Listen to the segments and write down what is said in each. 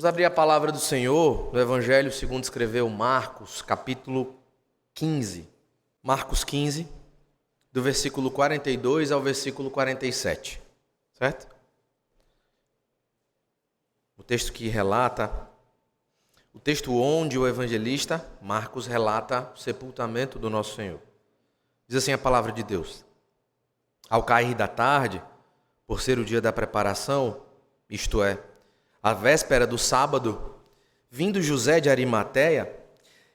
Vamos abrir a palavra do Senhor no Evangelho segundo escreveu Marcos, capítulo 15. Marcos 15, do versículo 42 ao versículo 47. Certo? O texto que relata, o texto onde o evangelista Marcos relata o sepultamento do nosso Senhor. Diz assim a palavra de Deus: Ao cair da tarde, por ser o dia da preparação, isto é, a véspera do sábado, vindo José de Arimateia,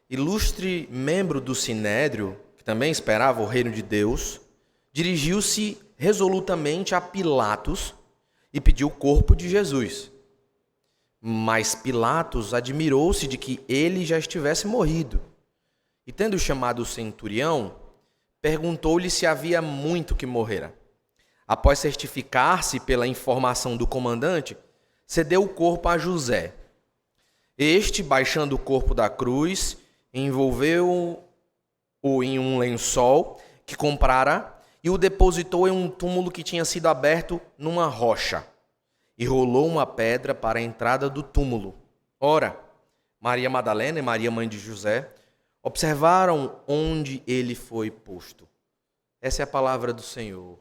ilustre membro do Sinédrio, que também esperava o reino de Deus, dirigiu-se resolutamente a Pilatos e pediu o corpo de Jesus. Mas Pilatos admirou-se de que ele já estivesse morrido. E tendo chamado o centurião, perguntou-lhe se havia muito que morrera. Após certificar-se pela informação do comandante, cedeu o corpo a José. Este, baixando o corpo da cruz, envolveu-o em um lençol que comprara e o depositou em um túmulo que tinha sido aberto numa rocha. E rolou uma pedra para a entrada do túmulo. Ora, Maria Madalena e Maria, mãe de José, observaram onde ele foi posto. Essa é a palavra do Senhor.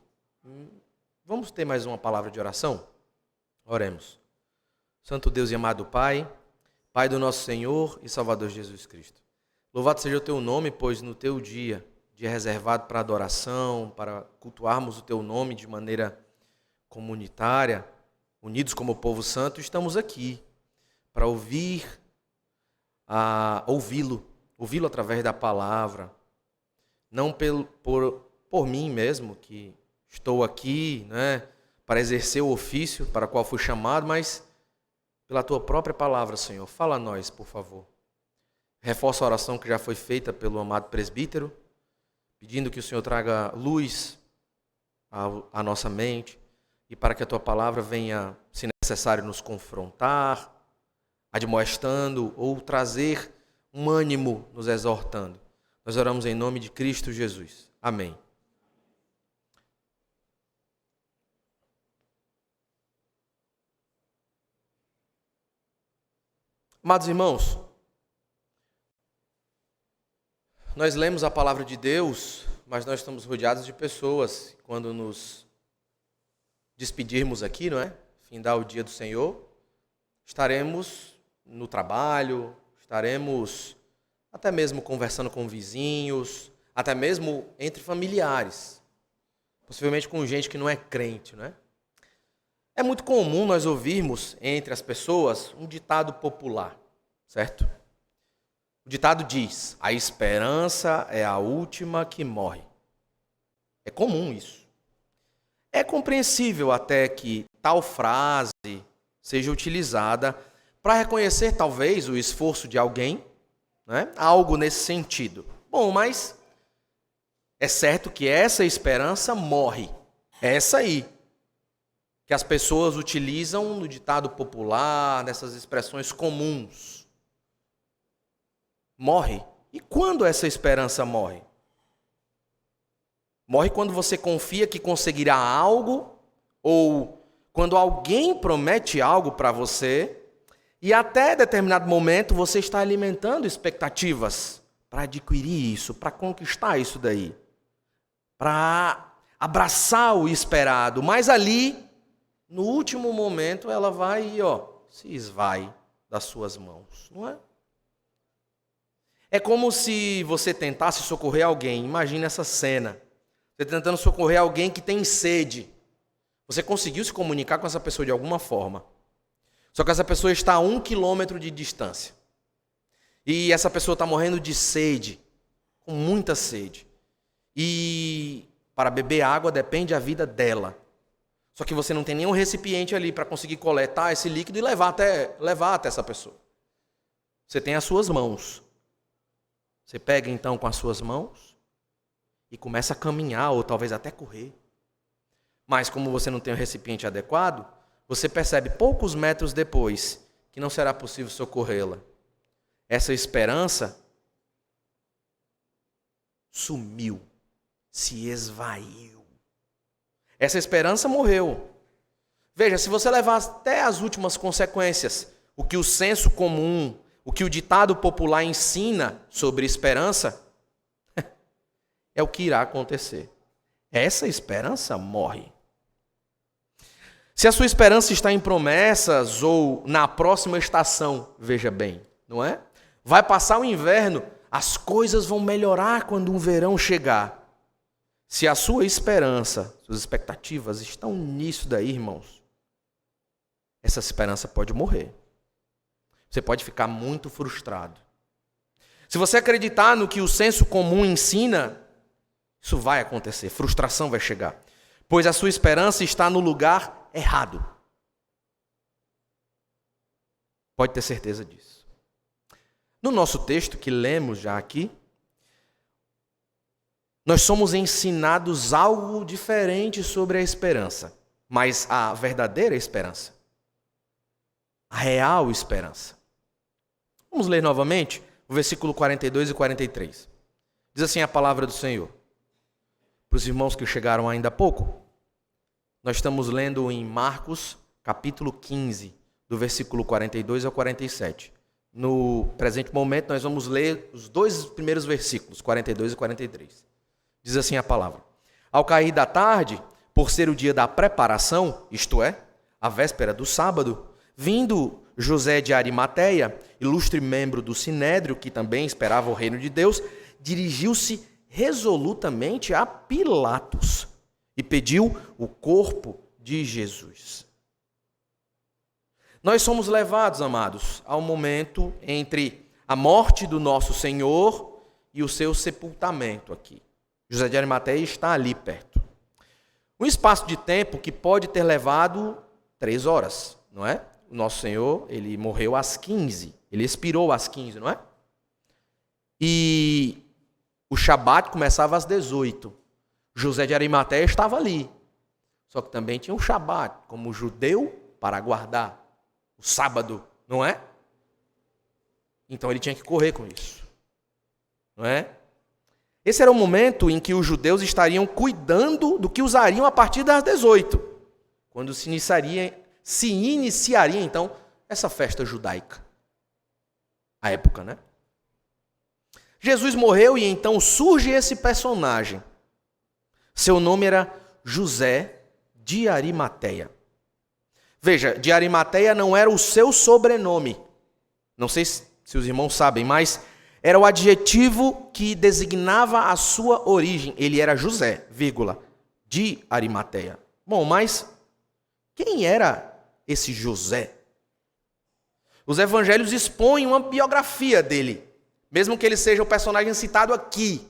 Vamos ter mais uma palavra de oração? Oremos. Santo Deus e amado Pai, Pai do nosso Senhor e Salvador Jesus Cristo. Louvado seja o Teu nome, pois no Teu dia reservado para adoração, para cultuarmos o Teu nome de maneira comunitária, unidos como povo santo, estamos aqui para ouvi-lo através da palavra, não por mim mesmo, que estou aqui, para exercer o ofício para o qual fui chamado, mas pela Tua própria palavra, Senhor. Fala a nós, por favor. Reforça a oração que já foi feita pelo amado presbítero, pedindo que o Senhor traga luz à nossa mente e para que a Tua palavra venha, se necessário, nos confrontar, admoestando ou trazer um ânimo, nos exortando. Nós oramos em nome de Cristo Jesus. Amém. Amados irmãos, nós lemos a palavra de Deus, mas nós estamos rodeados de pessoas. Quando nos despedirmos aqui, findar o dia do Senhor, estaremos no trabalho, estaremos até mesmo conversando com vizinhos, até mesmo entre familiares, possivelmente com gente que não é crente, É muito comum nós ouvirmos entre as pessoas um ditado popular, certo? O ditado diz: a esperança é a última que morre. É comum isso. É compreensível até que tal frase seja utilizada para reconhecer talvez o esforço de alguém, algo nesse sentido. Bom, mas é certo que essa esperança morre. É essa aí que as pessoas utilizam no ditado popular, nessas expressões comuns. Morre. E quando essa esperança morre? Morre quando você confia que conseguirá algo, ou quando alguém promete algo para você, e até determinado momento você está alimentando expectativas para adquirir isso, para conquistar isso daí, para abraçar o esperado, mas ali, no último momento, ela vai e se esvai das suas mãos, não é? É como se você tentasse socorrer alguém. Imagine essa cena. Você tentando socorrer alguém que tem sede. Você conseguiu se comunicar com essa pessoa de alguma forma. Só que essa pessoa está a 1 quilômetro de distância. E essa pessoa está morrendo de sede, com muita sede. E para beber água depende a vida dela. Só que você não tem nenhum recipiente ali para conseguir coletar esse líquido e levar até essa pessoa. Você tem as suas mãos. Você pega então com as suas mãos e começa a caminhar ou talvez até correr. Mas como você não tem um recipiente adequado, você percebe poucos metros depois que não será possível socorrê-la. Essa esperança sumiu, se esvaiu. Essa esperança morreu. Veja, se você levar até as últimas consequências, o que o senso comum, o que o ditado popular ensina sobre esperança, é o que irá acontecer. Essa esperança morre. Se a sua esperança está em promessas ou na próxima estação, veja bem, não é? Vai passar o inverno, as coisas vão melhorar quando o verão chegar. Se a sua esperança, suas expectativas estão nisso daí, irmãos, essa esperança pode morrer. Você pode ficar muito frustrado. Se você acreditar no que o senso comum ensina, isso vai acontecer, frustração vai chegar. Pois a sua esperança está no lugar errado. Pode ter certeza disso. No nosso texto que lemos já aqui, nós somos ensinados algo diferente sobre a esperança, mas a verdadeira esperança, a real esperança. Vamos ler novamente o versículo 42 e 43. Diz assim a palavra do Senhor. Para os irmãos que chegaram ainda há pouco, nós estamos lendo em Marcos, capítulo 15, do versículo 42 ao 47. No presente momento, nós vamos ler os dois primeiros versículos, 42 e 43. Diz assim a palavra. Ao cair da tarde, por ser o dia da preparação, isto é, a véspera do sábado, vindo José de Arimateia, ilustre membro do Sinédrio, que também esperava o reino de Deus, dirigiu-se resolutamente a Pilatos e pediu o corpo de Jesus. Nós somos levados, amados, ao momento entre a morte do nosso Senhor e o seu sepultamento aqui. José de Arimateia está ali perto. Um espaço de tempo que pode ter levado 3 horas, não é? O nosso Senhor, ele morreu às 15, ele expirou às 15, não é? E o Shabat começava às 18. José de Arimateia estava ali. Só que também tinha o Shabat, como judeu, para guardar o sábado, não é? Então ele tinha que correr com isso. Não é? Esse era o momento em que os judeus estariam cuidando do que usariam a partir das 18. Quando se iniciaria então essa festa judaica. A época, né? Jesus morreu e então surge esse personagem. Seu nome era José de Arimateia. Veja, de Arimateia não era o seu sobrenome. Não sei se os irmãos sabem, mas era o adjetivo que designava a sua origem. Ele era José, vírgula, de Arimateia. Bom, mas quem era esse José? Os evangelhos expõem uma biografia dele, mesmo que ele seja o personagem citado aqui,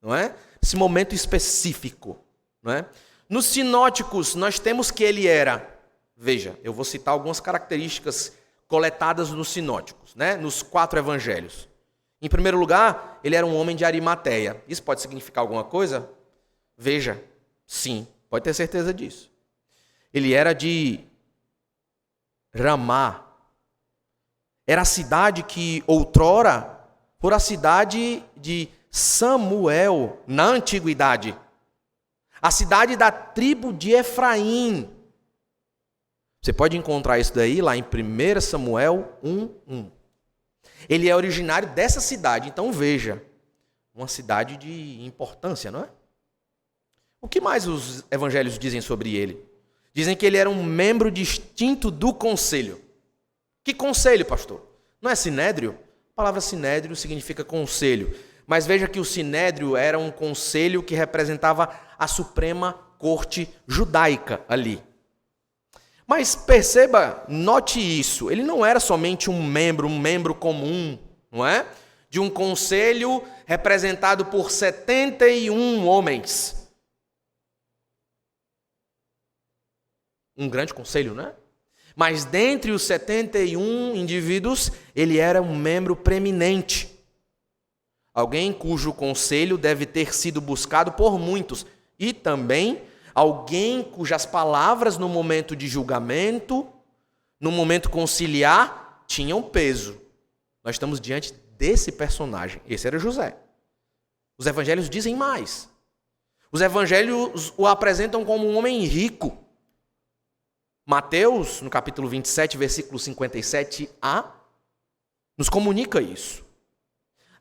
não é? Esse momento específico, não é? Nos sinóticos, nós temos que ele era, veja, eu vou citar algumas características coletadas nos sinóticos, né? Nos 4 evangelhos. Em primeiro lugar, ele era um homem de Arimateia. Isso pode significar alguma coisa? Veja, sim, pode ter certeza disso. Ele era de Ramá. Era a cidade que outrora fora a cidade de Samuel, na antiguidade. A cidade da tribo de Efraim. Você pode encontrar isso daí lá em 1 Samuel 1:1. Ele é originário dessa cidade, então veja, uma cidade de importância, não é? O que mais os evangelhos dizem sobre ele? Dizem que ele era um membro distinto do conselho. Que conselho, pastor? Não é sinédrio? A palavra sinédrio significa conselho. Mas veja que o sinédrio era um conselho que representava a suprema corte judaica ali. Mas perceba, note isso, ele não era somente um membro comum, não é? De um conselho representado por 71 homens. Um grande conselho, não é? Mas dentre os 71 indivíduos, ele era um membro preeminente. Alguém cujo conselho deve ter sido buscado por muitos. E também alguém cujas palavras no momento de julgamento, no momento conciliar, tinham peso. Nós estamos diante desse personagem. Esse era José. Os evangelhos dizem mais. Os evangelhos o apresentam como um homem rico. Mateus, no capítulo 27, versículo 57a, nos comunica isso.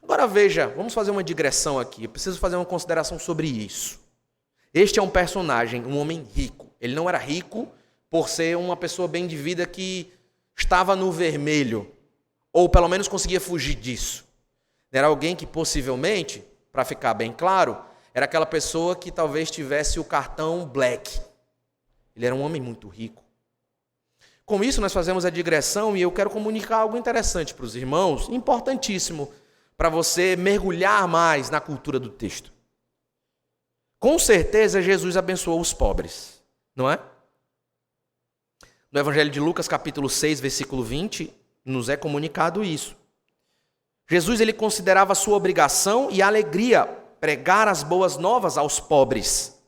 Agora veja, vamos fazer uma digressão aqui. Eu preciso fazer uma consideração sobre isso. Este é um personagem, um homem rico. Ele não era rico por ser uma pessoa bem de vida que estava no vermelho, ou pelo menos conseguia fugir disso. Era alguém que possivelmente, para ficar bem claro, era aquela pessoa que talvez tivesse o cartão black. Ele era um homem muito rico. Com isso, nós fazemos a digressão e eu quero comunicar algo interessante para os irmãos, importantíssimo, para você mergulhar mais na cultura do texto. Com certeza, Jesus abençoou os pobres, não é? No Evangelho de Lucas, capítulo 6, versículo 20, nos é comunicado isso. Jesus ele considerava sua obrigação e alegria pregar as boas novas aos pobres.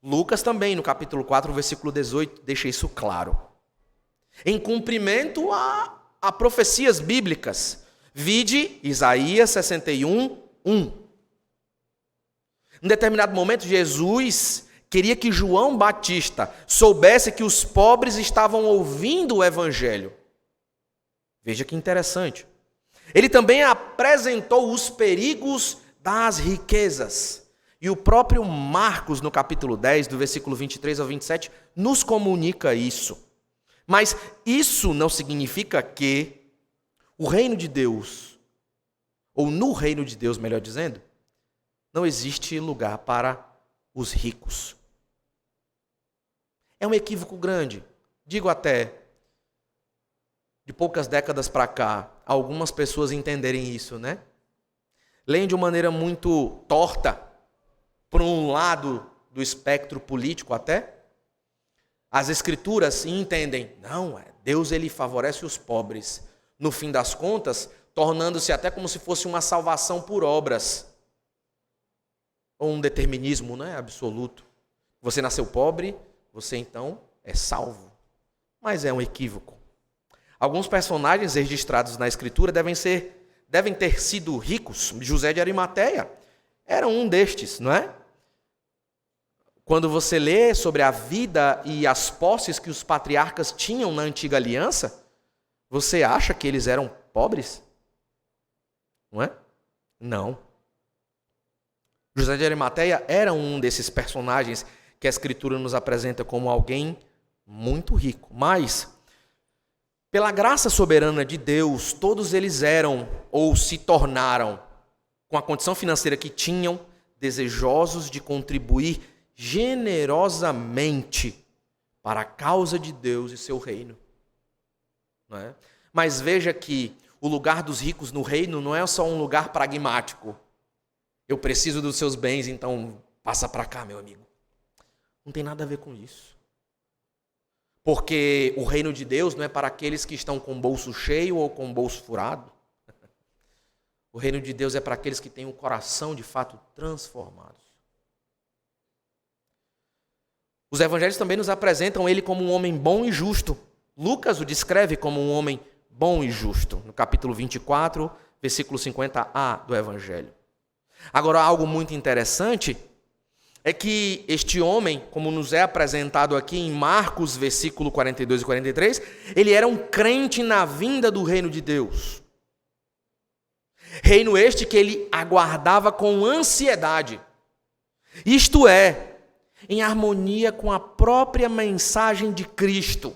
Lucas também, no capítulo 4, versículo 18, deixa isso claro. Em cumprimento a profecias bíblicas. Vide Isaías 61, 1. Em determinado momento, Jesus queria que João Batista soubesse que os pobres estavam ouvindo o Evangelho. Veja que interessante. Ele também apresentou os perigos das riquezas. E o próprio Marcos, no capítulo 10, do versículo 23 ao 27, nos comunica isso. Mas isso não significa que o reino de Deus, ou no reino de Deus, melhor dizendo, não existe lugar para os ricos. É um equívoco grande. Digo até, de poucas décadas para cá, algumas pessoas entenderem isso, né? Leem de uma maneira muito torta, por um lado do espectro político até, as escrituras e entendem, não, Deus ele favorece os pobres, no fim das contas, tornando-se até como se fosse uma salvação por obras, ou um determinismo, né, absoluto. Você nasceu pobre, você então é salvo. Mas é um equívoco. Alguns personagens registrados na escritura devem ter sido ricos. José de Arimateia era um destes, não é? Quando você lê sobre a vida e as posses que os patriarcas tinham na antiga aliança, você acha que eles eram pobres? Não é? Não. José de Arimateia era um desses personagens que a Escritura nos apresenta como alguém muito rico. Mas, pela graça soberana de Deus, todos eles eram ou se tornaram, com a condição financeira que tinham, desejosos de contribuir generosamente para a causa de Deus e seu reino. Não é? Mas veja que o lugar dos ricos no reino não é só um lugar pragmático. Eu preciso dos seus bens, então passa para cá, meu amigo. Não tem nada a ver com isso. Porque o reino de Deus não é para aqueles que estão com o bolso cheio ou com o bolso furado. O reino de Deus é para aqueles que têm o coração de fato transformado. Os evangelhos também nos apresentam ele como um homem bom e justo. Lucas o descreve como um homem bom e justo, no capítulo 24, versículo 50a do evangelho. Agora, algo muito interessante é que este homem, como nos é apresentado aqui em Marcos, versículo 42 e 43, ele era um crente na vinda do reino de Deus. Reino este que ele aguardava com ansiedade. Isto é, em harmonia com a própria mensagem de Cristo.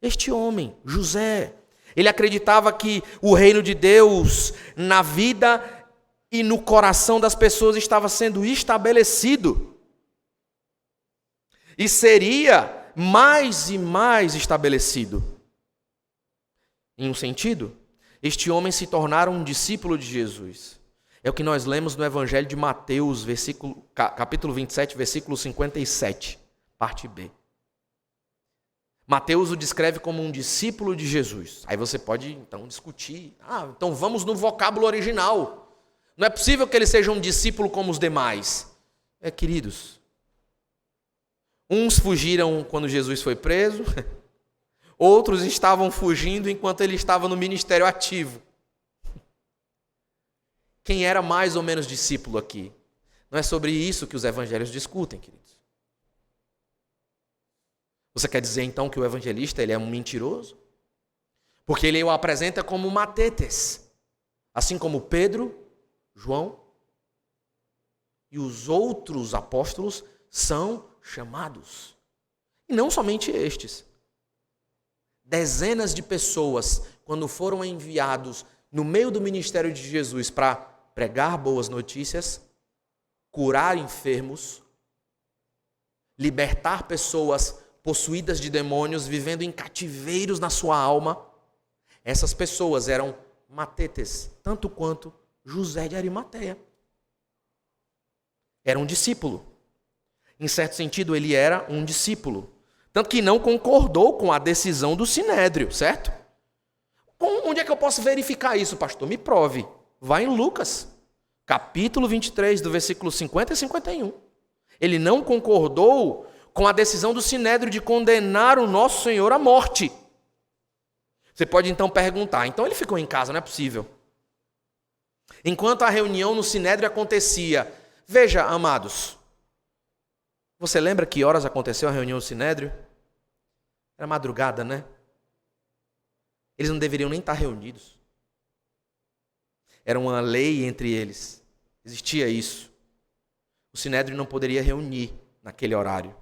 Este homem, José, ele acreditava que o reino de Deus na vida e no coração das pessoas estava sendo estabelecido. E seria mais e mais estabelecido. Em um sentido, este homem se tornara um discípulo de Jesus. É o que nós lemos no Evangelho de Mateus, capítulo 27, versículo 57, parte B. Mateus o descreve como um discípulo de Jesus. Aí você pode, então, discutir. Então vamos no vocábulo original. Não é possível que ele seja um discípulo como os demais. Queridos, uns fugiram quando Jesus foi preso, outros estavam fugindo enquanto ele estava no ministério ativo. Quem era mais ou menos discípulo aqui? Não é sobre isso que os evangelhos discutem, queridos. Você quer dizer então que o evangelista ele é um mentiroso? Porque ele o apresenta como matetes, assim como Pedro, João e os outros apóstolos são chamados. E não somente estes. Dezenas de pessoas, quando foram enviados no meio do ministério de Jesus para pregar boas notícias, curar enfermos, libertar pessoas possuídas de demônios, vivendo em cativeiros na sua alma, essas pessoas eram matetes, tanto quanto José de Arimateia. Era um discípulo. Em certo sentido, ele era um discípulo. Tanto que não concordou com a decisão do Sinédrio, certo? Onde é que eu posso verificar isso, pastor? Me prove. Vai em Lucas, capítulo 23, do versículo 50 e 51. Ele não concordou com a decisão do Sinédrio de condenar o nosso Senhor à morte. Você pode então perguntar, então ele ficou em casa, não é possível. Enquanto a reunião no Sinédrio acontecia, veja, amados, você lembra que horas aconteceu a reunião no Sinédrio? Era madrugada, né? Eles não deveriam nem estar reunidos. Era uma lei entre eles. Existia isso. O Sinédrio não poderia reunir naquele horário.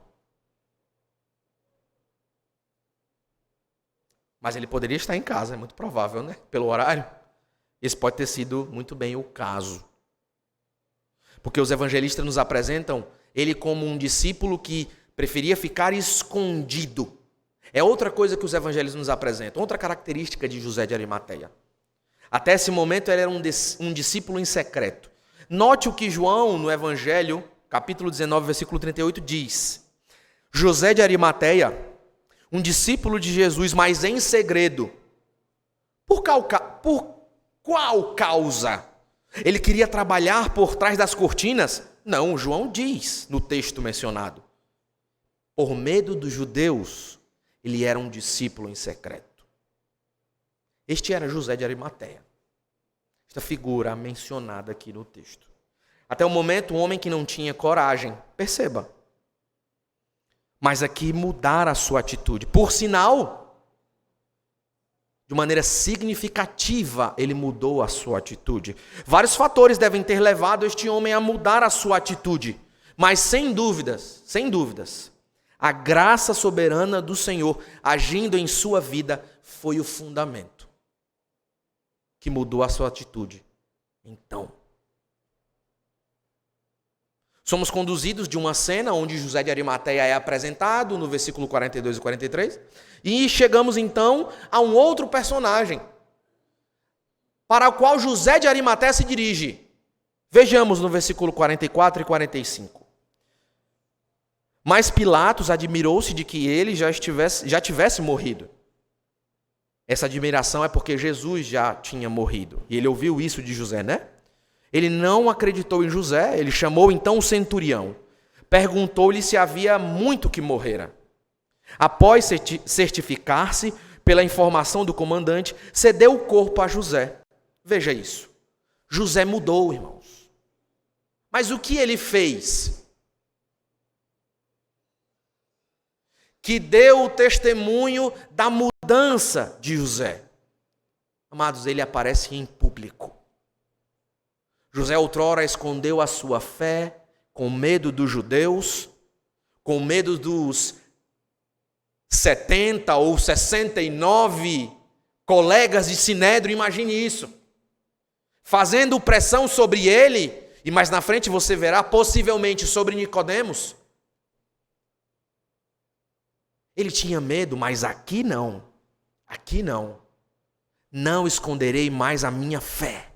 Mas ele poderia estar em casa, é muito provável, né? Pelo horário. Esse pode ter sido muito bem o caso. Porque os evangelistas nos apresentam ele como um discípulo que preferia ficar escondido. É outra coisa que os evangelhos nos apresentam, outra característica de José de Arimateia. Até esse momento ele era um discípulo em secreto. Note o que João, no Evangelho, capítulo 19, versículo 38, diz. José de Arimateia, um discípulo de Jesus, mas em segredo. Por qual causa? Ele queria trabalhar por trás das cortinas? Não, João diz no texto mencionado. Por medo dos judeus, ele era um discípulo em secreto. Este era José de Arimateia. Esta figura mencionada aqui no texto. Até o momento, um homem que não tinha coragem. Perceba. Mas aqui mudar a sua atitude. Por sinal, de maneira significativa, ele mudou a sua atitude. Vários fatores devem ter levado este homem a mudar a sua atitude. Mas sem dúvidas, a graça soberana do Senhor agindo em sua vida foi o fundamento que mudou a sua atitude. Então, somos conduzidos de uma cena onde José de Arimateia é apresentado no versículo 42 e 43, e chegamos então a um outro personagem para o qual José de Arimateia se dirige. Vejamos no versículo 44 e 45. Mas Pilatos admirou-se de que ele já tivesse morrido. Essa admiração é porque Jesus já tinha morrido. E ele ouviu isso de José, né? Ele não acreditou em José, ele chamou então o centurião. Perguntou-lhe se havia muito que morrera. Após certificar-se pela informação do comandante, cedeu o corpo a José. Veja isso. José mudou, irmãos. Mas o que ele fez? Que deu o testemunho da mudança de José. Amados, ele aparece em público. José outrora escondeu a sua fé com medo dos judeus, com medo dos 70 ou 69 colegas de Sinédrio, imagine isso. Fazendo pressão sobre ele, e mais na frente você verá possivelmente sobre Nicodemos. Ele tinha medo, mas aqui não. Aqui não. Não esconderei mais a minha fé.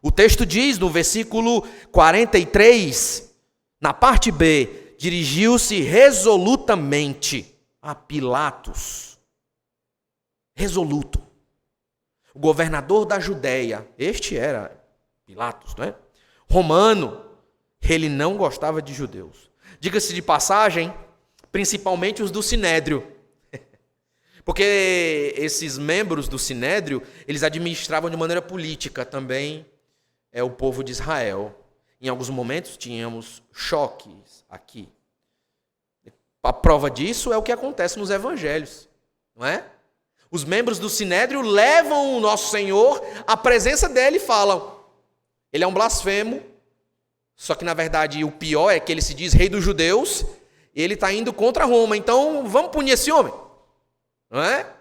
O texto diz no versículo 43, na parte B, dirigiu-se resolutamente a Pilatos. Resoluto. O governador da Judéia, este era Pilatos, não é? Romano, ele não gostava de judeus. Diga-se de passagem, principalmente os do Sinédrio. Porque esses membros do Sinédrio, eles administravam de maneira política também o povo de Israel. Em alguns momentos tínhamos choques aqui. A prova disso é o que acontece nos evangelhos, não é? Os membros do Sinédrio levam o nosso Senhor à presença dele e falam: ele é um blasfemo, só que na verdade o pior é que ele se diz rei dos judeus, e ele está indo contra Roma, então vamos punir esse homem, não é?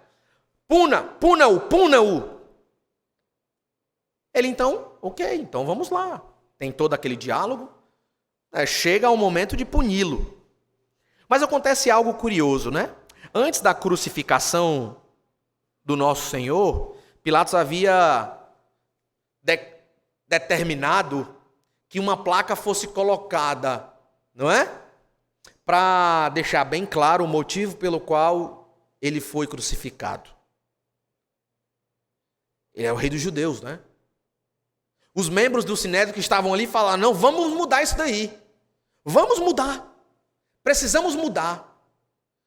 Puna-o. Ele então, ok, então vamos lá. Tem todo aquele diálogo, chega ao momento de puni-lo. Mas acontece algo curioso, né? Antes da crucificação do nosso Senhor, Pilatos havia determinado que uma placa fosse colocada, não é? Para deixar bem claro o motivo pelo qual ele foi crucificado. Ele é o rei dos judeus, né? Os membros do Sinédrio que estavam ali falaram: não, vamos mudar isso daí. Vamos mudar. Precisamos mudar.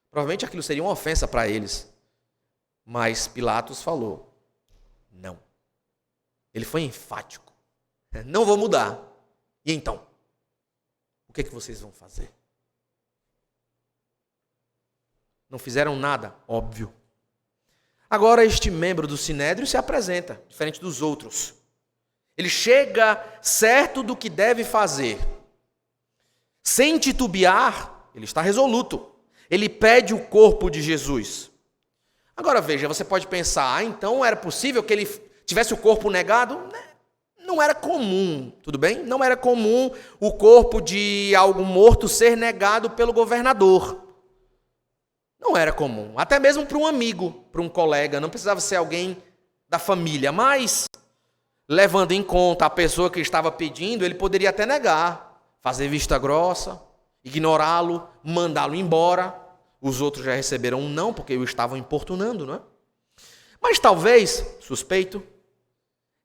Provavelmente aquilo seria uma ofensa para eles. Mas Pilatos falou: não. Ele foi enfático. Não vou mudar. E então? O que é que vocês vão fazer? Não fizeram nada, óbvio. Agora este membro do Sinédrio se apresenta, diferente dos outros. Ele chega certo do que deve fazer. Sem titubear, ele está resoluto. Ele pede o corpo de Jesus. Agora veja, você pode pensar: então era possível que ele tivesse o corpo negado? Não era comum, tudo bem? Não era comum o corpo de algum morto ser negado pelo governador. Não era comum, até mesmo para um amigo, para um colega, não precisava ser alguém da família, mas levando em conta a pessoa que estava pedindo, ele poderia até negar, fazer vista grossa, ignorá-lo, mandá-lo embora. Os outros já receberam um não, porque o estavam importunando, não é? Mas talvez, suspeito,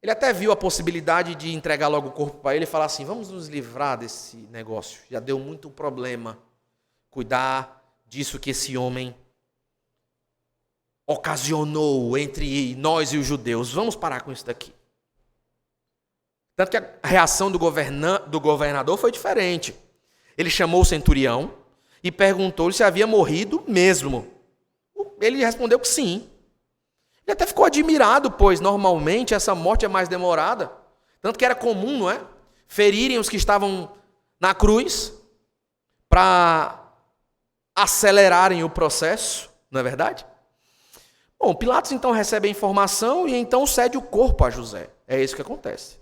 ele até viu a possibilidade de entregar logo o corpo para ele e falar assim: vamos nos livrar desse negócio, já deu muito problema, cuidar disso que esse homem ocasionou entre nós e os judeus, vamos parar com isso daqui. Tanto que a reação do governador foi diferente. Ele chamou o centurião e perguntou-lhe se havia morrido mesmo. Ele respondeu que sim. Ele até ficou admirado, pois normalmente essa morte é mais demorada. Tanto que era comum, não é? Ferirem os que estavam na cruz para acelerarem o processo, não é verdade? Bom, Pilatos então recebe a informação e então cede o corpo a José. É isso que acontece.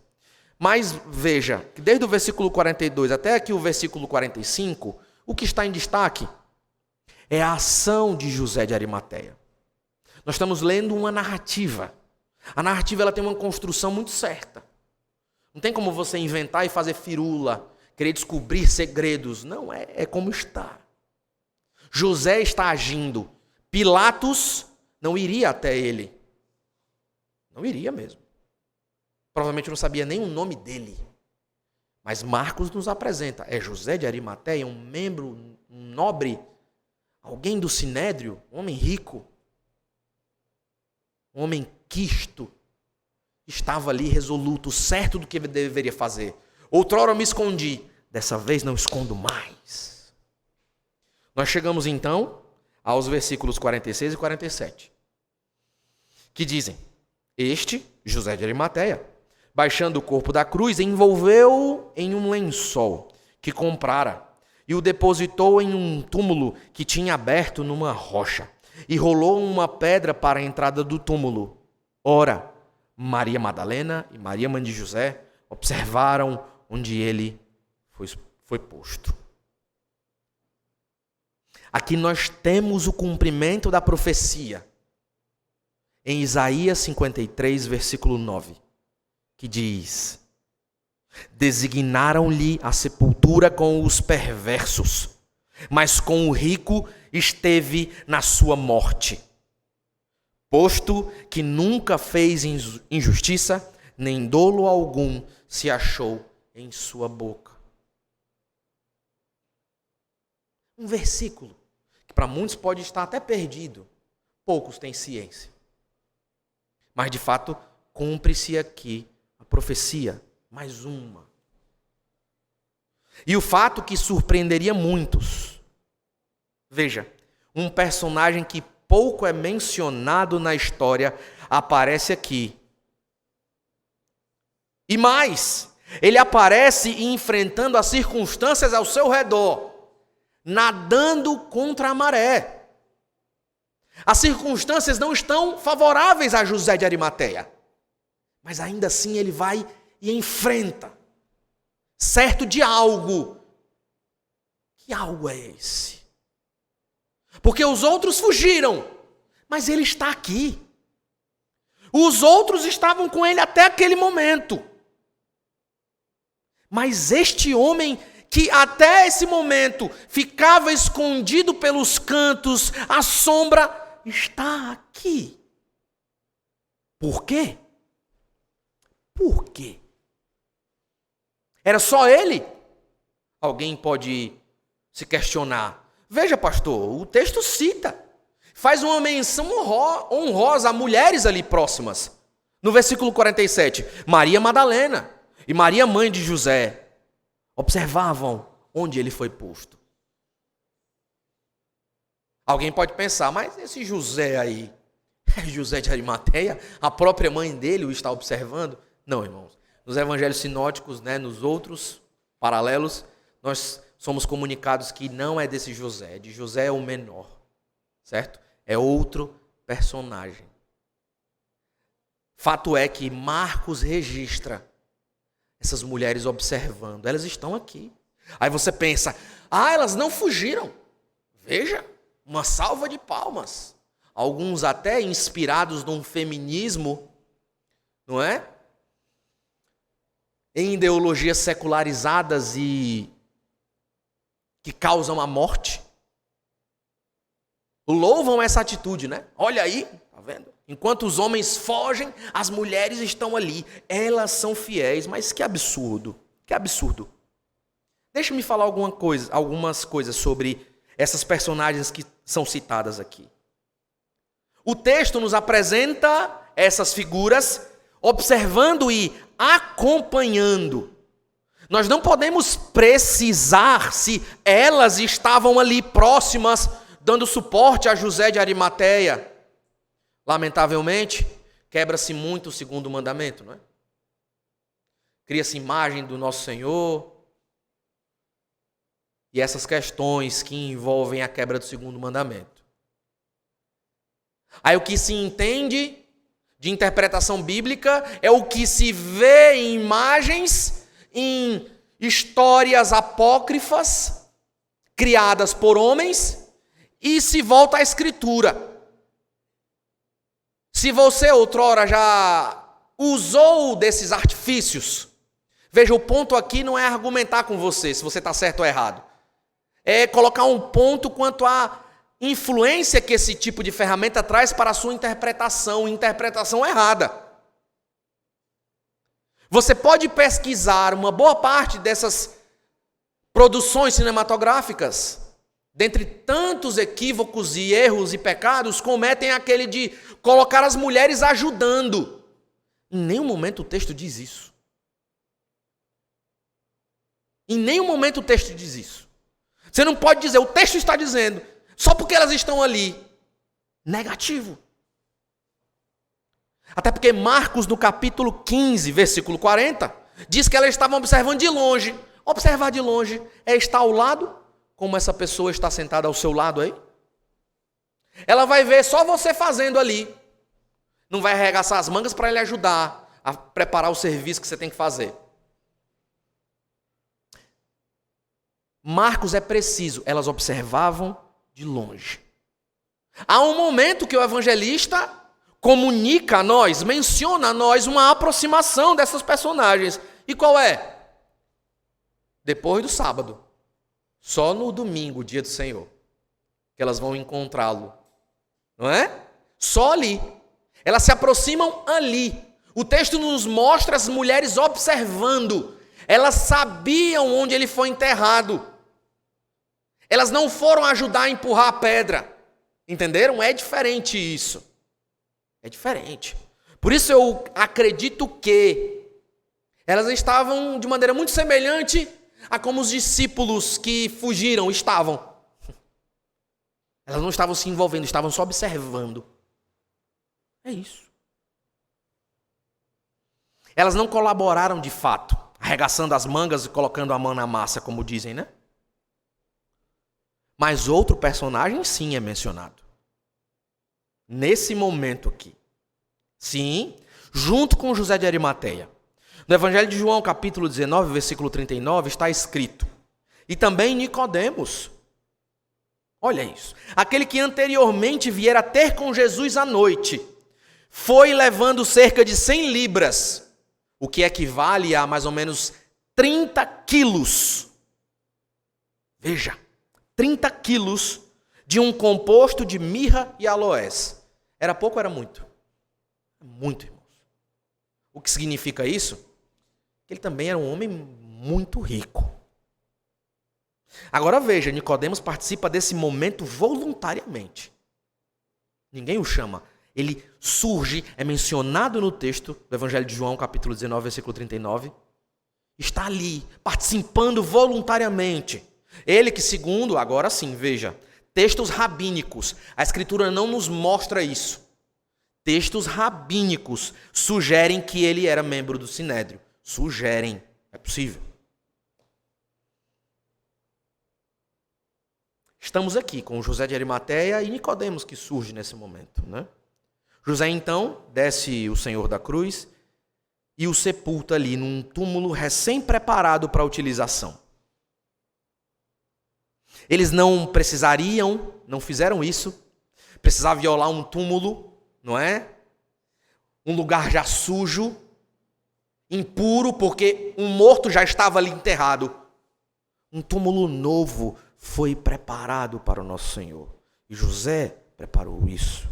Mas veja, que desde o versículo 42 até aqui o versículo 45, o que está em destaque é a ação de José de Arimateia. Nós estamos lendo uma narrativa. A narrativa ela tem uma construção muito certa. Não tem como você inventar e fazer firula, querer descobrir segredos. Não, é como está. José está agindo. Pilatos não iria até ele. Não iria mesmo. Provavelmente não sabia nem o nome dele. Mas Marcos nos apresenta. É José de Arimateia, um membro, um nobre, alguém do Sinédrio, um homem rico, um homem quisto. Estava ali resoluto, certo do que deveria fazer. Outrora eu me escondi, dessa vez não escondo mais. Nós chegamos então aos versículos 46 e 47, que dizem: este, José de Arimateia, baixando o corpo da cruz, envolveu-o em um lençol que comprara e o depositou em um túmulo que tinha aberto numa rocha e rolou uma pedra para a entrada do túmulo. Ora, Maria Madalena e Maria, mãe de José, observaram onde ele foi posto. Aqui nós temos o cumprimento da profecia em Isaías 53, versículo 9, que diz: designaram-lhe a sepultura com os perversos, mas com o rico esteve na sua morte, posto que nunca fez injustiça, nem dolo algum se achou em sua boca. Um versículo que para muitos pode estar até perdido, poucos têm ciência. Mas de fato, cumpre-se aqui a profecia, mais uma. E o fato que surpreenderia muitos Veja, um personagem que pouco é mencionado na história aparece aqui. E mais, ele aparece enfrentando as circunstâncias ao seu redor, nadando contra a maré. As circunstâncias não estão favoráveis a José de Arimateia, mas ainda assim ele vai e enfrenta, certo de algo. Que algo é esse? Porque os outros fugiram, mas ele está aqui. Os outros estavam com ele até aquele momento. Mas este homem que até esse momento ficava escondido pelos cantos, à sombra, está aqui. Por quê? Por quê? Era só ele? Alguém pode se questionar. Veja, pastor, o texto cita, faz uma menção honrosa a mulheres ali próximas. No versículo 47, Maria Madalena e Maria, mãe de José, observavam onde ele foi posto. Alguém pode pensar, mas esse José aí, é José de Arimateia? A própria mãe dele o está observando? Não, irmãos. Nos evangelhos sinóticos, nos outros paralelos, nós somos comunicados que não é desse José. De José é o menor, certo? É outro personagem. Fato é que Marcos registra essas mulheres observando. Elas estão aqui. Aí você pensa, elas não fugiram. Veja, uma salva de palmas. Alguns até inspirados num feminismo, não é? Em ideologias secularizadas e que causam a morte. Louvam essa atitude, Olha aí, tá vendo? Enquanto os homens fogem, as mulheres estão ali. Elas são fiéis, mas que absurdo, que absurdo. Deixa-me falar algumas coisas sobre essas personagens que são citadas aqui. O texto nos apresenta essas figuras observando e acompanhando. Nós não podemos precisar se elas estavam ali próximas, dando suporte a José de Arimateia. Lamentavelmente, quebra-se muito o segundo mandamento, não é? Cria-se imagem do nosso Senhor. E essas questões que envolvem a quebra do segundo mandamento. Aí o que se entende de interpretação bíblica é o que se vê em imagens, em histórias apócrifas, criadas por homens, e se volta à Escritura. Se você outrora já usou desses artifícios, veja, o ponto aqui não é argumentar com você se você está certo ou errado. É colocar um ponto quanto à influência que esse tipo de ferramenta traz para a sua interpretação errada. Você pode pesquisar uma boa parte dessas produções cinematográficas. Dentre tantos equívocos e erros e pecados, cometem aquele de colocar as mulheres ajudando. Em nenhum momento o texto diz isso. Em nenhum momento o texto diz isso. Você não pode dizer, o texto está dizendo, só porque elas estão ali. Negativo. Até porque Marcos, no capítulo 15, versículo 40, diz que elas estavam observando de longe. Observar de longe é estar ao lado, como essa pessoa está sentada ao seu lado aí. Ela vai ver só você fazendo ali. Não vai arregaçar as mangas para lhe ajudar a preparar o serviço que você tem que fazer. Marcos é preciso, elas observavam de longe. Há um momento que o evangelista comunica a nós, menciona a nós uma aproximação dessas personagens. E qual é? Depois do sábado. Só no domingo, dia do Senhor, que elas vão encontrá-lo. Não é? Só ali. Elas se aproximam ali. O texto nos mostra as mulheres observando. Elas sabiam onde ele foi enterrado. Elas não foram ajudar a empurrar a pedra. Entenderam? É diferente isso. É diferente. Por isso eu acredito que elas estavam de maneira muito semelhante a como os discípulos que fugiram estavam. Elas não estavam se envolvendo, estavam só observando. É isso. Elas não colaboraram de fato, arregaçando as mangas e colocando a mão na massa, como dizem, né? Mas outro personagem sim é mencionado. Nesse momento aqui. Sim, junto com José de Arimateia. No Evangelho de João, capítulo 19, versículo 39, está escrito: e também Nicodemos. Olha isso. Aquele que anteriormente viera ter com Jesus à noite, foi levando cerca de 100 libras, o que equivale a mais ou menos 30 quilos. Veja, 30 quilos de um composto de mirra e aloés. Era pouco ou era muito? Muito, irmãos. O que significa isso? Que ele também era um homem muito rico. Agora veja, Nicodemos participa desse momento voluntariamente. Ninguém o chama. Ele surge, é mencionado no texto do Evangelho de João, capítulo 19, versículo 39. Está ali, participando voluntariamente. Ele que, segundo, agora sim, veja, textos rabínicos, a Escritura não nos mostra isso. Textos rabínicos sugerem que ele era membro do Sinédrio. Sugerem, é possível. Estamos aqui com José de Arimateia e Nicodemos que surge nesse momento, né? José então desce o Senhor da cruz e o sepulta ali num túmulo recém-preparado para a utilização. Eles não precisariam, não fizeram isso, precisar violar um túmulo, não é? Um lugar já sujo, impuro, porque um morto já estava ali enterrado. Um túmulo novo foi preparado para o nosso Senhor. E José preparou isso.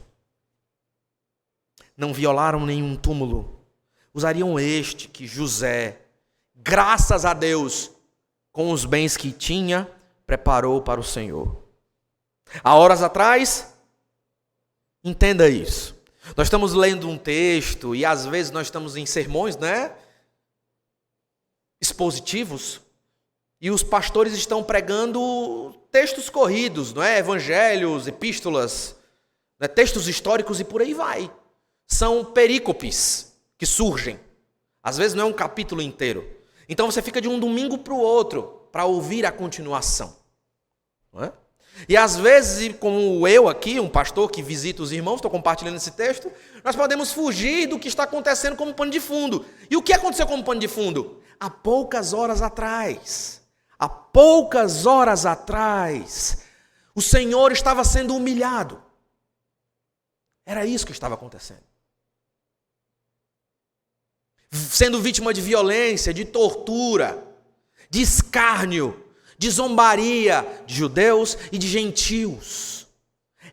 Não violaram nenhum túmulo. Usariam este que José, graças a Deus, com os bens que tinha, preparou para o Senhor. Há horas atrás, entenda isso. Nós estamos lendo um texto e às vezes nós estamos em sermões, né? Expositivos. E os pastores estão pregando textos corridos, não é? Evangelhos, epístolas, né? Textos históricos e por aí vai. São perícopes que surgem. Às vezes não é um capítulo inteiro. Então você fica de um domingo para o outro para ouvir a continuação. Não é? E às vezes, como eu aqui, um pastor que visita os irmãos, estou compartilhando esse texto, nós podemos fugir do que está acontecendo como pano de fundo. E o que aconteceu como pano de fundo? Há poucas horas atrás, o Senhor estava sendo humilhado. Era isso que estava acontecendo. Sendo vítima de violência, de tortura, de escárnio, de zombaria de judeus e de gentios.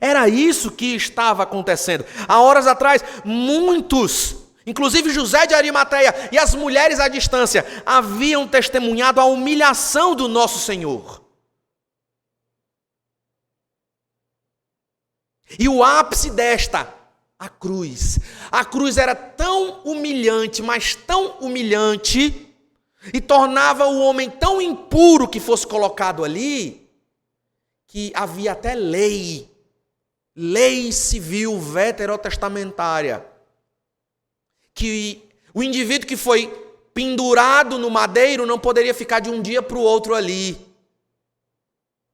Era isso que estava acontecendo. Há horas atrás, muitos, inclusive José de Arimateia e as mulheres à distância, haviam testemunhado a humilhação do nosso Senhor. E o ápice desta, a cruz. A cruz era tão humilhante, mas tão humilhante, e tornava o homem tão impuro que fosse colocado ali, que havia até lei civil veterotestamentária, que o indivíduo que foi pendurado no madeiro não poderia ficar de um dia para o outro ali,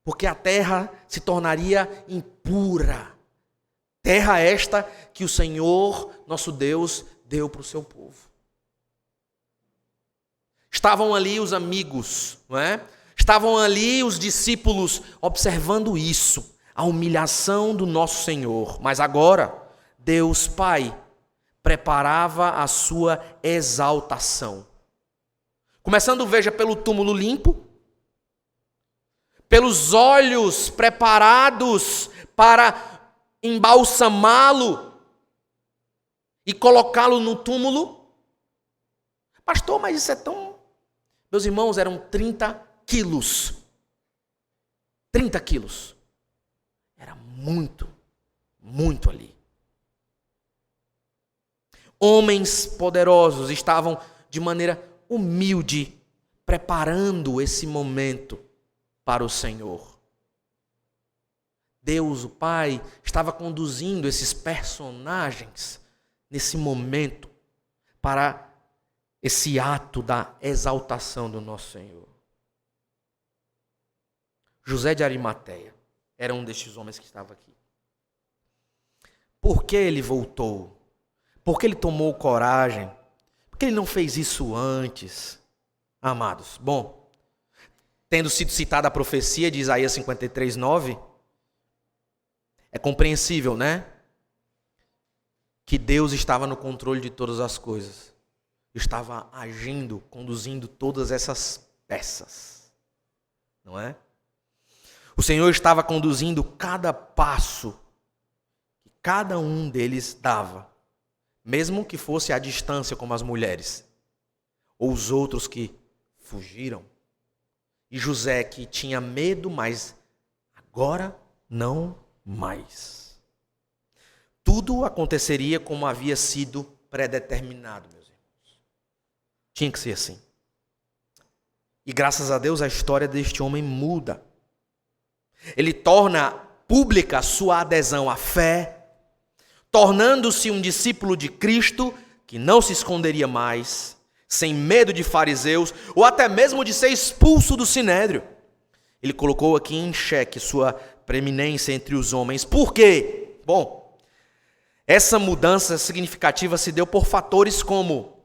porque a terra se tornaria impura. Terra esta que o Senhor, nosso Deus, deu para o seu povo. Estavam ali os amigos, não é? Estavam ali os discípulos observando isso, a humilhação do nosso Senhor. Mas agora, Deus Pai preparava a sua exaltação. Começando, veja, pelo túmulo limpo, pelos olhos preparados para embalsamá-lo e colocá-lo no túmulo. Pastor, mas isso é tão... Meus irmãos, eram 30 quilos. 30 quilos. Era muito, muito ali. Homens poderosos estavam de maneira humilde preparando esse momento para o Senhor. Deus, o Pai, estava conduzindo esses personagens nesse momento para esse ato da exaltação do nosso Senhor. José de Arimateia era um destes homens que estava aqui. Por que ele voltou? Por que ele tomou coragem? Por que ele não fez isso antes? Amados, bom, tendo sido citada a profecia de Isaías 53:9, é compreensível, né? Que Deus estava no controle de todas as coisas. Estava agindo, conduzindo todas essas peças. Não é? O Senhor estava conduzindo cada passo que cada um deles dava. Mesmo que fosse à distância, como as mulheres. Ou os outros que fugiram. E José que tinha medo, mas agora não mais. Tudo aconteceria como havia sido predeterminado, meus irmãos. Tinha que ser assim. E graças a Deus a história deste homem muda. Ele torna pública a sua adesão à fé, tornando-se um discípulo de Cristo que não se esconderia mais, sem medo de fariseus ou até mesmo de ser expulso do sinédrio. Ele colocou aqui em xeque sua preeminência entre os homens. Por quê? Bom, essa mudança significativa se deu por fatores como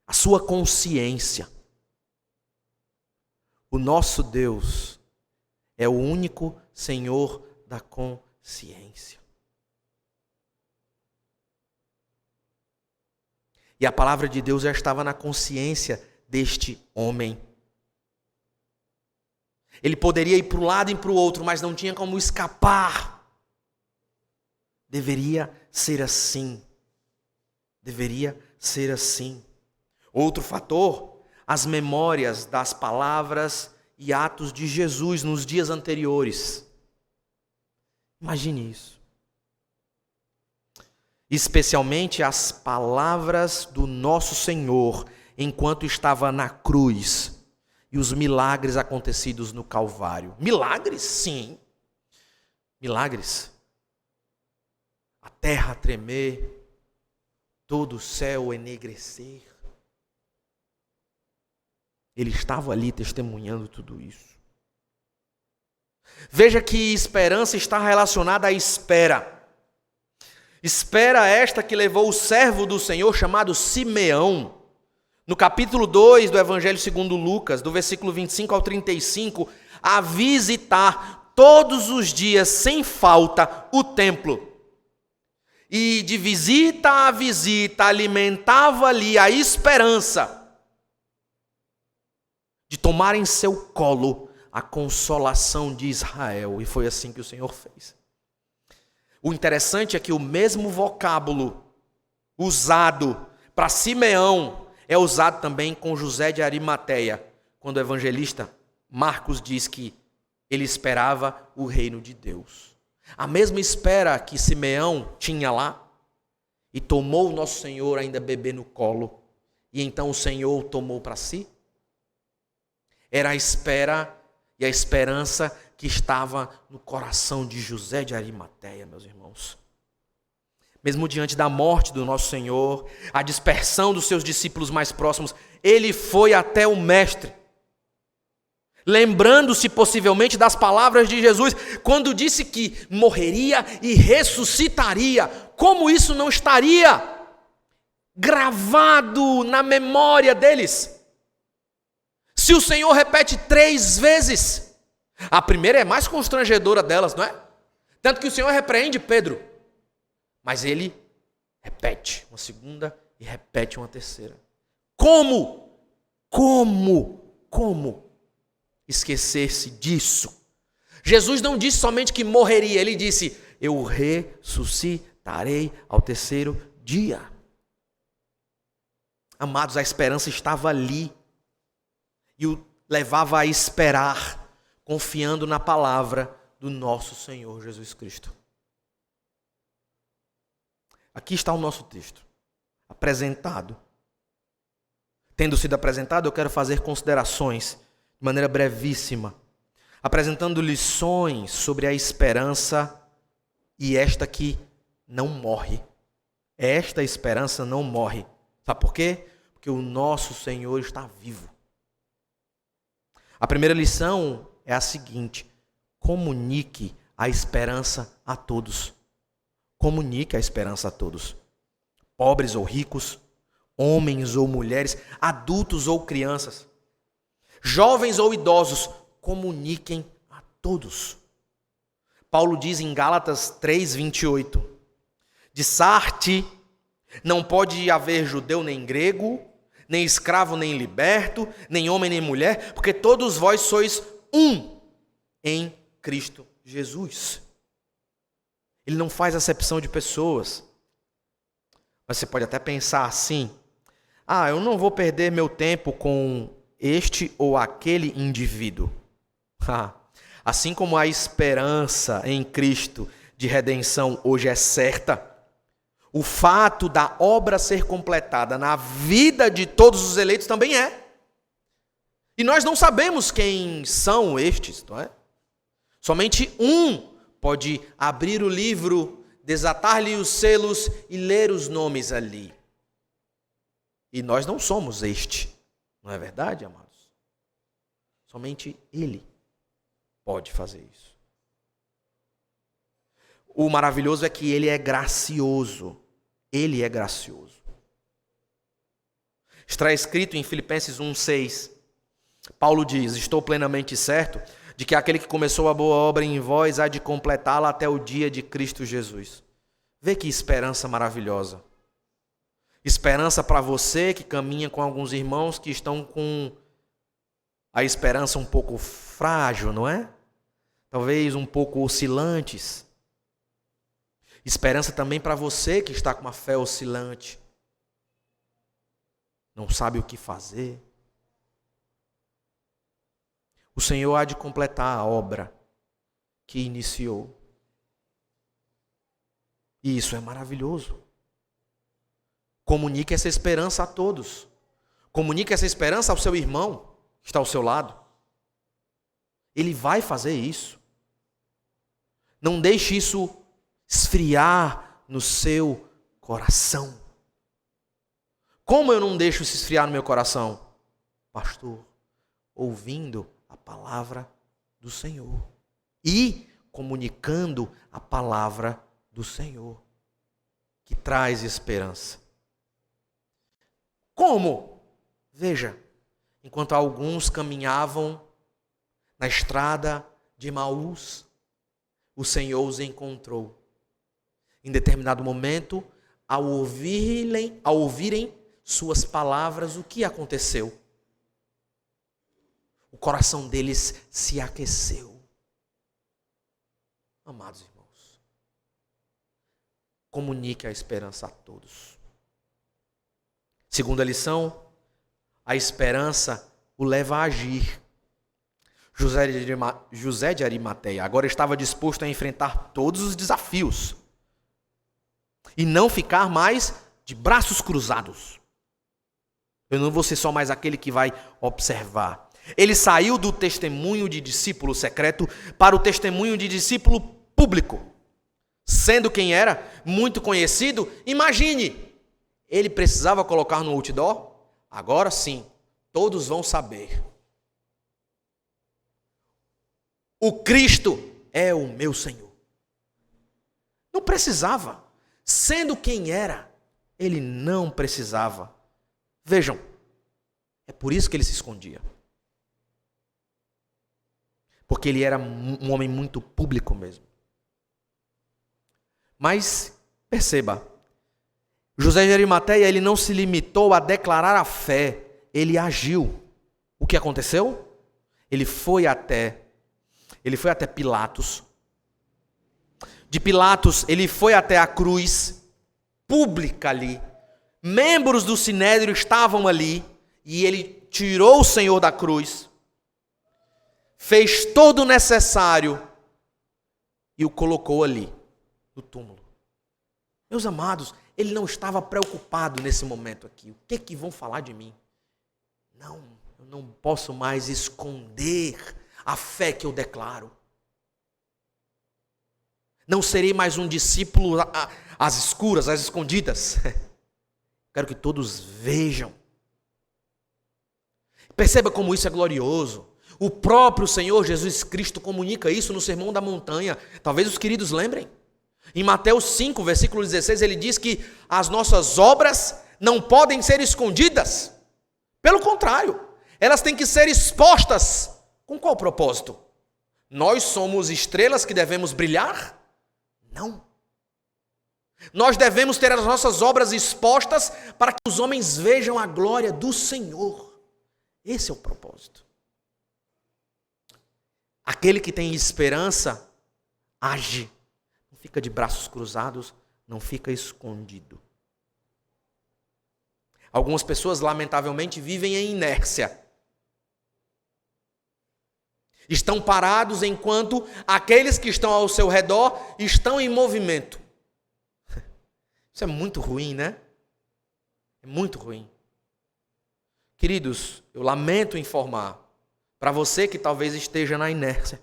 a sua consciência. O nosso Deus é o único Senhor da consciência. E a palavra de Deus já estava na consciência deste homem. Ele poderia ir para um lado e para o outro, mas não tinha como escapar. Deveria ser assim. Deveria ser assim. Outro fator, as memórias das palavras e atos de Jesus nos dias anteriores. Imagine isso. Especialmente as palavras do nosso Senhor enquanto estava na cruz e os milagres acontecidos no Calvário. Milagres, sim. Milagres. A terra tremer, todo o céu enegrecer. Ele estava ali testemunhando tudo isso. Veja que esperança está relacionada à espera. Espera esta que levou o servo do Senhor chamado Simeão, no capítulo 2 do Evangelho segundo Lucas, do versículo 25 ao 35, a visitar todos os dias, sem falta, o templo. E de visita a visita alimentava ali a esperança de tomar em seu colo a consolação de Israel. E foi assim que o Senhor fez. O interessante é que o mesmo vocábulo usado para Simeão é usado também com José de Arimateia, quando o evangelista Marcos diz que ele esperava o reino de Deus. A mesma espera que Simeão tinha lá, e tomou o nosso Senhor ainda bebê no colo, e então o Senhor o tomou para si, era a espera e a esperança que estava no coração de José de Arimateia, meus irmãos. Mesmo diante da morte do nosso Senhor, a dispersão dos seus discípulos mais próximos, ele foi até o Mestre, lembrando-se possivelmente das palavras de Jesus, quando disse que morreria e ressuscitaria. Como isso não estaria gravado na memória deles? Se o Senhor repete 3 vezes, a primeira é mais constrangedora delas, não é? Tanto que o Senhor repreende Pedro, mas ele repete uma segunda e repete uma terceira. Como esquecer-se disso? Jesus não disse somente que morreria, ele disse: eu ressuscitarei ao 3º dia. Amados, a esperança estava ali e o levava a esperar, confiando na palavra do nosso Senhor Jesus Cristo. Aqui está o nosso texto, apresentado. Tendo sido apresentado, eu quero fazer considerações de maneira brevíssima. apresentando lições sobre a esperança, e esta que não morre. Esta esperança não morre. Sabe por quê? Porque o nosso Senhor está vivo. A primeira lição é a seguinte: comunique a esperança a todos. Comunique a esperança a todos. Pobres ou ricos, homens ou mulheres, adultos ou crianças, jovens ou idosos, comuniquem a todos. Paulo diz em Gálatas 3:28, de Sarte, não pode haver judeu nem grego, nem escravo nem liberto, nem homem nem mulher, porque todos vós sois um em Cristo Jesus. Ele não faz acepção de pessoas. Mas você pode até pensar assim: eu não vou perder meu tempo com este ou aquele indivíduo. Assim como a esperança em Cristo de redenção hoje é certa, o fato da obra ser completada na vida de todos os eleitos também é. E nós não sabemos quem são estes, não é? Somente um pode abrir o livro, desatar-lhe os selos e ler os nomes ali. E nós não somos este, não é verdade, amados? Somente Ele pode fazer isso. O maravilhoso é que Ele é gracioso. Ele é gracioso. Está escrito em Filipenses 1:6. Paulo diz: estou plenamente certo de que aquele que começou a boa obra em vós há de completá-la até o dia de Cristo Jesus. Vê que esperança maravilhosa. Esperança para você que caminha com alguns irmãos que estão com a esperança um pouco frágil, não é? Talvez um pouco oscilantes. Esperança também para você que está com uma fé oscilante. Não sabe o que fazer. O Senhor há de completar a obra que iniciou. E isso é maravilhoso. Comunique essa esperança a todos. Comunique essa esperança ao seu irmão que está ao seu lado. Ele vai fazer isso. Não deixe isso esfriar no seu coração. Como eu não deixo isso esfriar no meu coração? Pastor, ouvindo a palavra do Senhor e comunicando a palavra do Senhor, que traz esperança. Como? Veja, enquanto alguns caminhavam na estrada de Emaús, o Senhor os encontrou. Em determinado momento, ao ouvirem suas palavras, o que aconteceu? O coração deles se aqueceu. Amados irmãos, comunique a esperança a todos. Segunda lição, a esperança o leva a agir. José de Arimateia agora estava disposto a enfrentar todos os desafios e não ficar mais de braços cruzados. Eu não vou ser só mais aquele que vai observar. Ele saiu do testemunho de discípulo secreto para o testemunho de discípulo público. Sendo quem era, muito conhecido, imagine, ele precisava colocar no outdoor? Agora sim, todos vão saber. O Cristo é o meu Senhor. Não precisava. Sendo quem era, ele não precisava. Vejam, é por isso que ele se escondia. Porque ele era um homem muito público mesmo. Mas, perceba, José de Arimateia, ele não se limitou a declarar a fé, ele agiu. O que aconteceu? Ele foi até Pilatos. De Pilatos, ele foi até a cruz pública ali. Membros do Sinédrio estavam ali e ele tirou o Senhor da cruz, fez todo o necessário e o colocou ali, no túmulo. Meus amados, ele não estava preocupado nesse momento aqui. O que que vão falar de mim? Não, eu não posso mais esconder a fé que eu declaro. Não serei mais um discípulo às escuras, às escondidas. Quero que todos vejam. Perceba como isso é glorioso. O próprio Senhor Jesus Cristo comunica isso no Sermão da Montanha. Talvez os queridos lembrem. Em Mateus 5, versículo 16, ele diz que as nossas obras não podem ser escondidas. Pelo contrário, elas têm que ser expostas. Com qual propósito? Nós somos estrelas que devemos brilhar? Não. Nós devemos ter as nossas obras expostas para que os homens vejam a glória do Senhor. Esse é o propósito. Aquele que tem esperança, age. Não fica de braços cruzados, não fica escondido. Algumas pessoas, lamentavelmente, vivem em inércia. Estão parados enquanto aqueles que estão ao seu redor estão em movimento. Isso é muito ruim, né? É muito ruim. Queridos, eu lamento informar, para você que talvez esteja na inércia,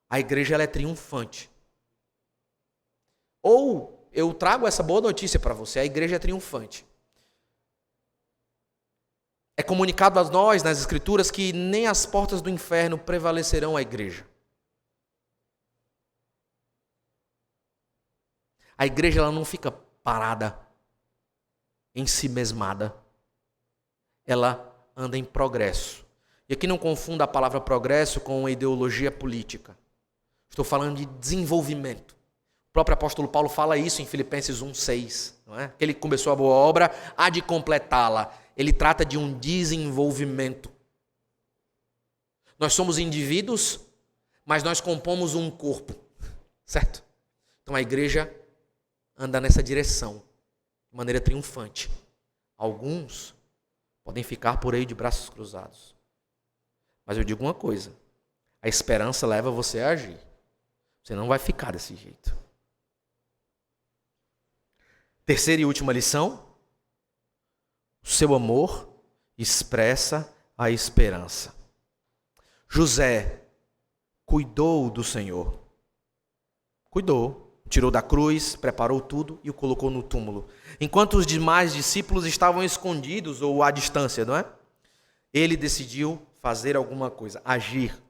a igreja ela é triunfante. Ou eu trago essa boa notícia para você, a igreja é triunfante. É comunicado a nós nas Escrituras que nem as portas do inferno prevalecerão a igreja. A igreja ela não fica parada, em si mesmada. Ela anda em progresso. E aqui não confunda a palavra progresso com uma ideologia política. Estou falando de desenvolvimento. O próprio apóstolo Paulo fala isso em Filipenses 1:6. Não é? Aquele que começou a boa obra há de completá-la. Ele trata de um desenvolvimento. Nós somos indivíduos, mas nós compomos um corpo, certo? Então a igreja anda nessa direção, de maneira triunfante. Alguns podem ficar por aí de braços cruzados. Mas eu digo uma coisa, a esperança leva você a agir. Você não vai ficar desse jeito. Terceira e última lição. O seu amor expressa a esperança. José cuidou do Senhor. Cuidou, tirou da cruz, preparou tudo e o colocou no túmulo. Enquanto os demais discípulos estavam escondidos ou à distância, não é? Ele decidiu fazer alguma coisa, agir.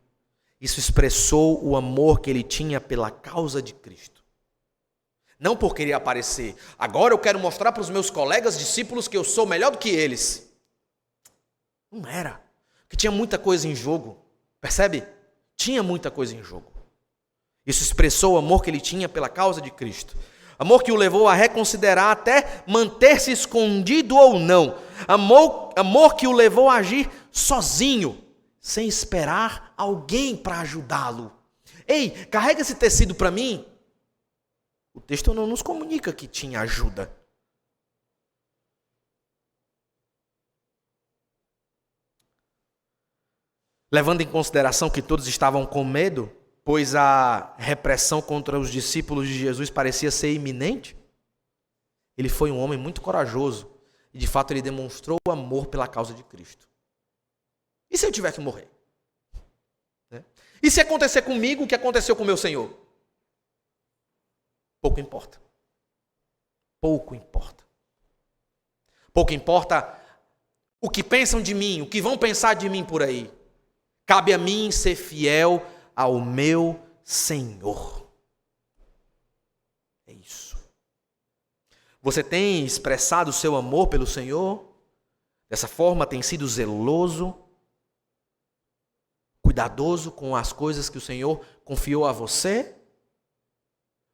Isso expressou o amor que ele tinha pela causa de Cristo. Não por querer aparecer. Agora eu quero mostrar para os meus colegas discípulos que eu sou melhor do que eles. Não era. Porque tinha muita coisa em jogo. Percebe? Tinha muita coisa em jogo. Isso expressou o amor que ele tinha pela causa de Cristo. Amor que o levou a reconsiderar até manter-se escondido ou não. Amor que o levou a agir sozinho, sem esperar alguém para ajudá-lo. Ei, carrega esse tecido para mim. O texto não nos comunica que tinha ajuda. Levando em consideração que todos estavam com medo, pois a repressão contra os discípulos de Jesus parecia ser iminente, ele foi um homem muito corajoso e de fato ele demonstrou o amor pela causa de Cristo. E se eu tiver que morrer? E se acontecer comigo o que aconteceu com o meu Senhor? Pouco importa. Pouco importa. Pouco importa o que pensam de mim, o que vão pensar de mim por aí. Cabe a mim ser fiel ao meu Senhor. É isso. Você tem expressado o seu amor pelo Senhor? Dessa forma tem sido zeloso, cuidadoso com as coisas que o Senhor confiou a você?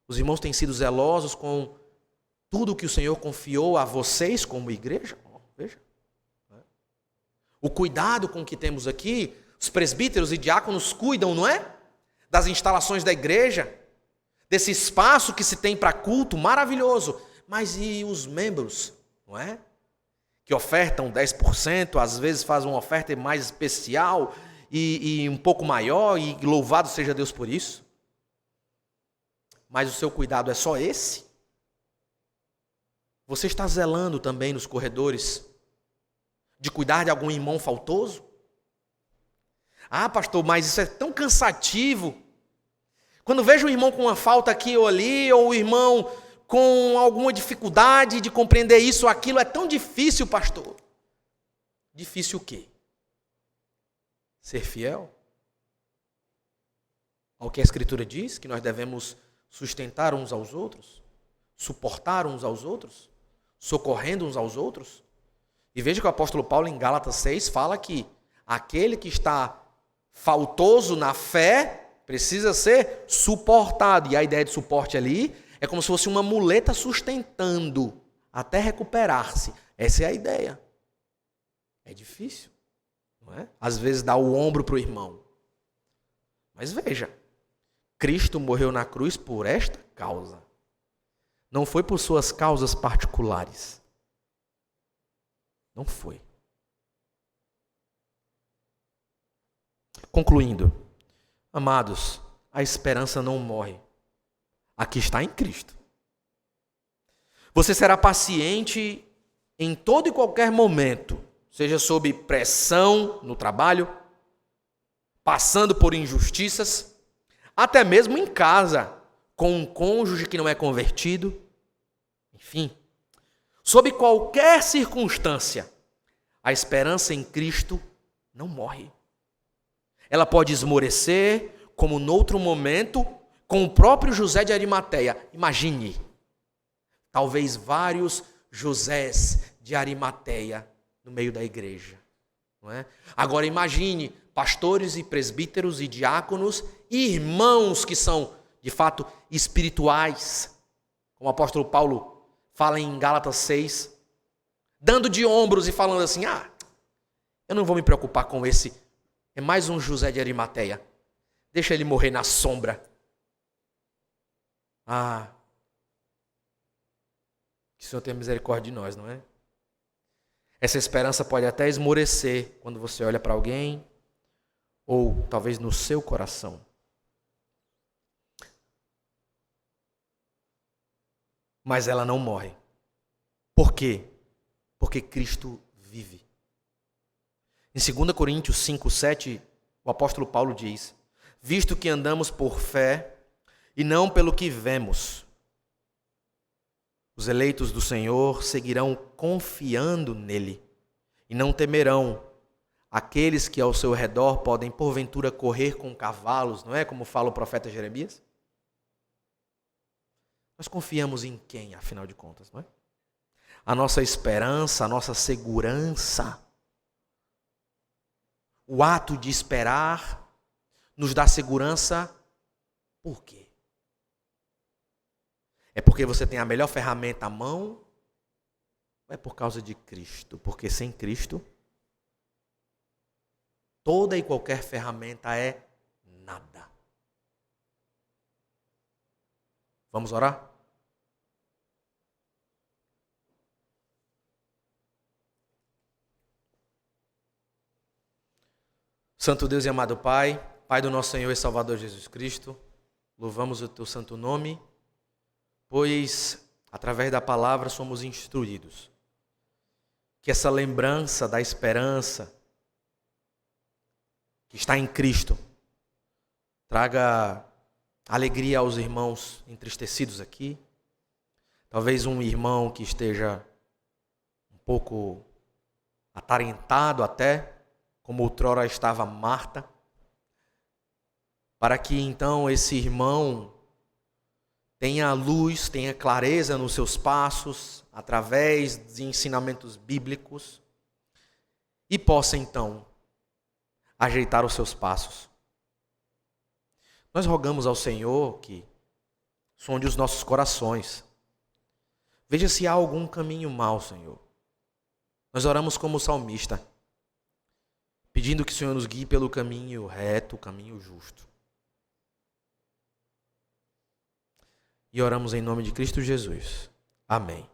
Os irmãos têm sido zelosos com tudo que o Senhor confiou a vocês como igreja? Veja. O cuidado com que temos aqui, os presbíteros e diáconos cuidam, não é? Das instalações da igreja, desse espaço que se tem para culto, maravilhoso. Mas e os membros, não é? Que ofertam 10%, às vezes fazem uma oferta mais especial e um pouco maior, e louvado seja Deus por isso. Mas o seu cuidado é só esse? Você está zelando também nos corredores de cuidar de algum irmão faltoso? Ah, pastor, mas isso é tão cansativo. Quando vejo o irmão com uma falta aqui ou ali, ou o irmão com alguma dificuldade de compreender isso ou aquilo, é tão difícil, pastor. Difícil o quê? Ser fiel ao que a Escritura diz, que nós devemos sustentar uns aos outros, suportar uns aos outros, socorrendo uns aos outros. E veja que o apóstolo Paulo, em Gálatas 6, fala que aquele que está faltoso na fé precisa ser suportado. E a ideia de suporte ali é como se fosse uma muleta sustentando até recuperar-se. Essa é a ideia. É difícil, não é? Às vezes dá o ombro para o irmão. Mas veja, Cristo morreu na cruz por esta causa. Não foi por suas causas particulares. Não foi. Concluindo, amados, a esperança não morre. Aqui está em Cristo. Você será paciente em todo e qualquer momento, seja sob pressão no trabalho, passando por injustiças, até mesmo em casa, com um cônjuge que não é convertido, enfim, sob qualquer circunstância, a esperança em Cristo não morre. Ela pode esmorecer, como noutro momento, com o próprio José de Arimateia. Imagine, talvez vários Josés de Arimateia no meio da igreja, não é? Agora imagine pastores e presbíteros e diáconos e irmãos que são, de fato, espirituais, como o apóstolo Paulo fala em Gálatas 6, dando de ombros e falando assim, eu não vou me preocupar com esse, é mais um José de Arimateia, deixa ele morrer na sombra. Que o Senhor tenha misericórdia de nós, não é? Essa esperança pode até esmorecer quando você olha para alguém, ou talvez no seu coração. Mas ela não morre. Por quê? Porque Cristo vive. Em 2 Coríntios 5:7, o apóstolo Paulo diz: visto que andamos por fé e não pelo que vemos, os eleitos do Senhor seguirão confiando nele e não temerão aqueles que ao seu redor podem porventura correr com cavalos, não é? Como fala o profeta Jeremias. Nós confiamos em quem, afinal de contas, não é? A nossa esperança, a nossa segurança, o ato de esperar nos dá segurança. Por quê? É porque você tem a melhor ferramenta à mão? Ou é por causa de Cristo? Porque sem Cristo, toda e qualquer ferramenta é nada. Vamos orar? Santo Deus e amado Pai, Pai do nosso Senhor e Salvador Jesus Cristo, louvamos o teu santo nome, pois através da palavra somos instruídos. Que essa lembrança da esperança que está em Cristo traga alegria aos irmãos entristecidos aqui. Talvez um irmão que esteja um pouco atarentado até, como outrora estava Marta, para que então esse irmão tenha luz, tenha clareza nos seus passos, através de ensinamentos bíblicos, e possa então ajeitar os seus passos. Nós rogamos ao Senhor que sonde os nossos corações. Veja se há algum caminho mau, Senhor. Nós oramos como salmista, pedindo que o Senhor nos guie pelo caminho reto, o caminho justo. E oramos em nome de Cristo Jesus. Amém.